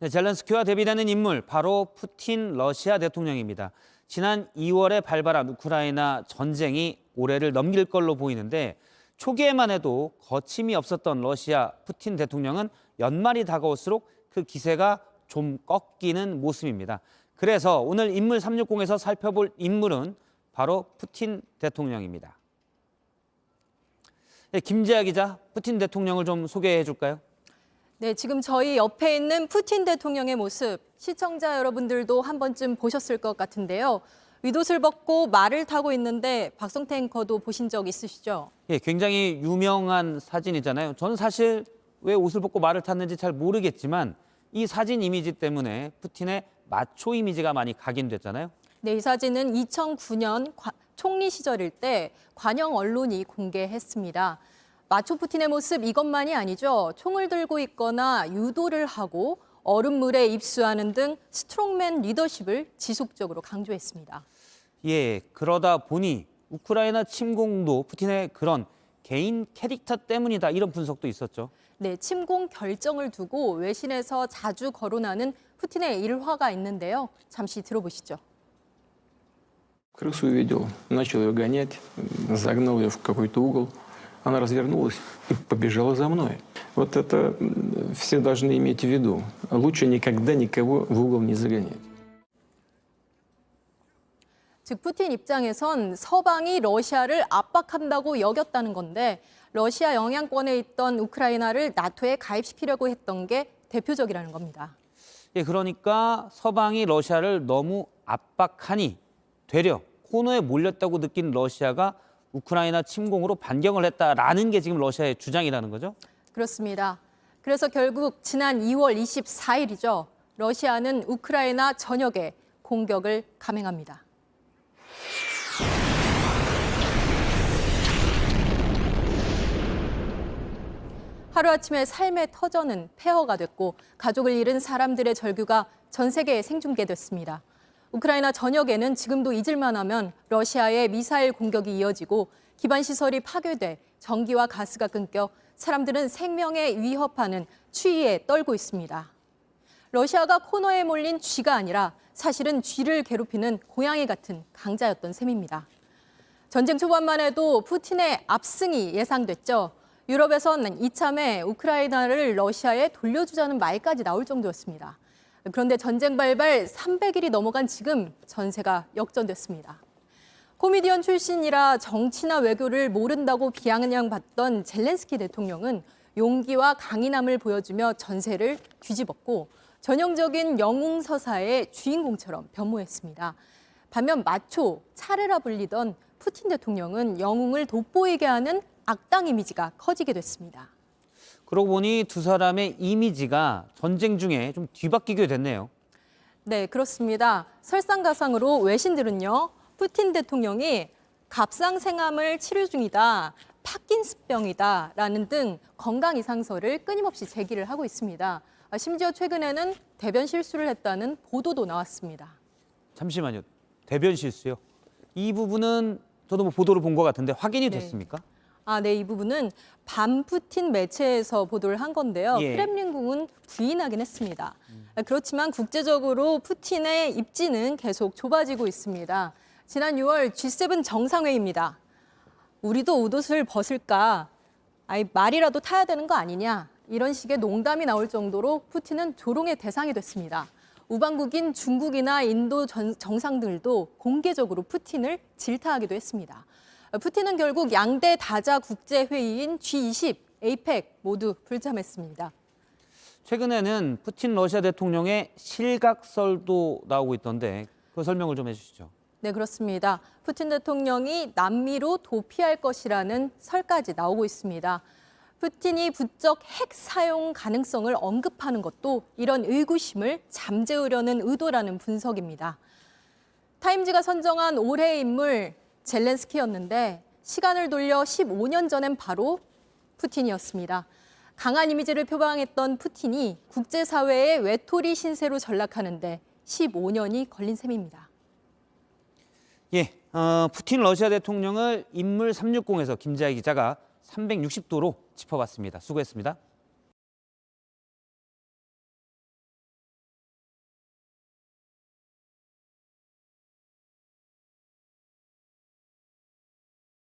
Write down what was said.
네, 젤렌스키와 대비되는 인물, 바로 푸틴 러시아 대통령입니다. 지난 2월에 발발한 우크라이나 전쟁이 올해를 넘길 걸로 보이는데 초기에만 해도 거침이 없었던 러시아 푸틴 대통령은 연말이 다가올수록 그 기세가 좀 꺾이는 모습입니다. 그래서 오늘 인물 360에서 살펴볼 인물은 바로 푸틴 대통령입니다. 네, 김재아 기자, 푸틴 대통령을 좀 소개해 줄까요? 네, 지금 저희 옆에 있는 푸틴 대통령의 모습, 시청자 여러분들도 한 번쯤 보셨을 것 같은데요. 윗옷을 벗고 말을 타고 있는데 박성태 앵커도 보신 적 있으시죠? 예, 굉장히 유명한 사진이잖아요. 저는 사실 왜 옷을 벗고 말을 탔는지 잘 모르겠지만 이 사진 이미지 때문에 푸틴의 마초 이미지가 많이 각인됐잖아요. 네, 이 사진은 2009년 총리 시절일 때 관영 언론이 공개했습니다. 마초 푸틴의 모습 이것만이 아니죠. 총을 들고 있거나 유도를 하고 얼음물에 입수하는 등 스트롱맨 리더십을 지속적으로 강조했습니다. 예, 그러다 보니 우크라이나 침공도 푸틴의 그런 개인 캐릭터 때문이다, 이런 분석도 있었죠. 네, 침공 결정을 두고 외신에서 자주 거론하는 푸틴의 일화가 있는데요. 잠시 들어보시죠. Крысу увидел, начал ее гонять, загнал ее в какой-то угол. Она развернулась и побежала за мной. Вот это все должны иметь в виду. Лучше никогда никого в угол не загонять. 즉 푸틴 입장에선 서방이 러시아를 압박한다고 여겼다는 건데 러시아 영향권에 있던 우크라이나를 나토에 가입시키려고 했던 게 대표적이라는 겁니다. 예, 그러니까 서방이 러시아를 너무 압박하니 되려 코너에 몰렸다고 느낀 러시아가 우크라이나 침공으로 반격을 했다라는 게 지금 러시아의 주장이라는 거죠? 그렇습니다. 그래서 결국 지난 2월 24일이죠. 러시아는 우크라이나 전역에 공격을 감행합니다. 하루아침에 삶의 터전은 폐허가 됐고 가족을 잃은 사람들의 절규가 전 세계에 생중계됐습니다. 우크라이나 전역에는 지금도 잊을만 하면 러시아의 미사일 공격이 이어지고 기반 시설이 파괴돼 전기와 가스가 끊겨 사람들은 생명에 위협하는 추위에 떨고 있습니다. 러시아가 코너에 몰린 쥐가 아니라 사실은 쥐를 괴롭히는 고양이 같은 강자였던 셈입니다. 전쟁 초반만 해도 푸틴의 압승이 예상됐죠. 유럽에선 이참에 우크라이나를 러시아에 돌려주자는 말까지 나올 정도였습니다. 그런데 전쟁 발발 300일이 넘어간 지금 전세가 역전됐습니다. 코미디언 출신이라 정치나 외교를 모른다고 비아냥받던 젤렌스키 대통령은 용기와 강인함을 보여주며 전세를 뒤집었고 전형적인 영웅 서사의 주인공처럼 변모했습니다. 반면 마초, 차르라 불리던 푸틴 대통령은 영웅을 돋보이게 하는 악당 이미지가 커지게 됐습니다. 그러고 보니 두 사람의 이미지가 전쟁 중에 좀 뒤바뀌게 됐네요. 네, 그렇습니다. 설상가상으로 외신들은요, 푸틴 대통령이 갑상생암을 치료 중이다, 파킨슨병이다라는 등 건강 이상설을 끊임없이 제기를 하고 있습니다. 심지어 최근에는 대변 실수를 했다는 보도도 나왔습니다. 잠시만요. 대변 실수요? 이 부분은 저도 뭐 보도를 본 것 같은데 확인이 네. 됐습니까? 네, 이 부분은 반푸틴 매체에서 보도를 한 건데요. 예. 크렘린궁은 부인하긴 했습니다. 그렇지만 국제적으로 푸틴의 입지는 계속 좁아지고 있습니다. 지난 6월 G7 정상회의입니다. 우리도 옷을 벗을까? 말이라도 타야 되는 거 아니냐? 이런 식의 농담이 나올 정도로 푸틴은 조롱의 대상이 됐습니다. 우방국인 중국이나 인도 정상들도 공개적으로 푸틴을 질타하기도 했습니다. 푸틴은 결국 양대 다자 국제회의인 G20, 에이펙 모두 불참했습니다. 최근에는 푸틴 러시아 대통령의 실각설도 나오고 있던데 그 설명을 좀 해주시죠. 네, 그렇습니다. 푸틴 대통령이 남미로 도피할 것이라는 설까지 나오고 있습니다. 푸틴이 부쩍 핵 사용 가능성을 언급하는 것도 이런 의구심을 잠재우려는 의도라는 분석입니다. 타임지가 선정한 올해의 인물 젤렌스키였는데 시간을 돌려 15년 전엔 바로 푸틴이었습니다. 강한 이미지를 표방했던 푸틴이 국제사회의 외톨이 신세로 전락하는데 15년이 걸린 셈입니다. 예, 푸틴 러시아 대통령을 인물 360에서 김재아 기자가 360도로 짚어봤습니다. 수고했습니다.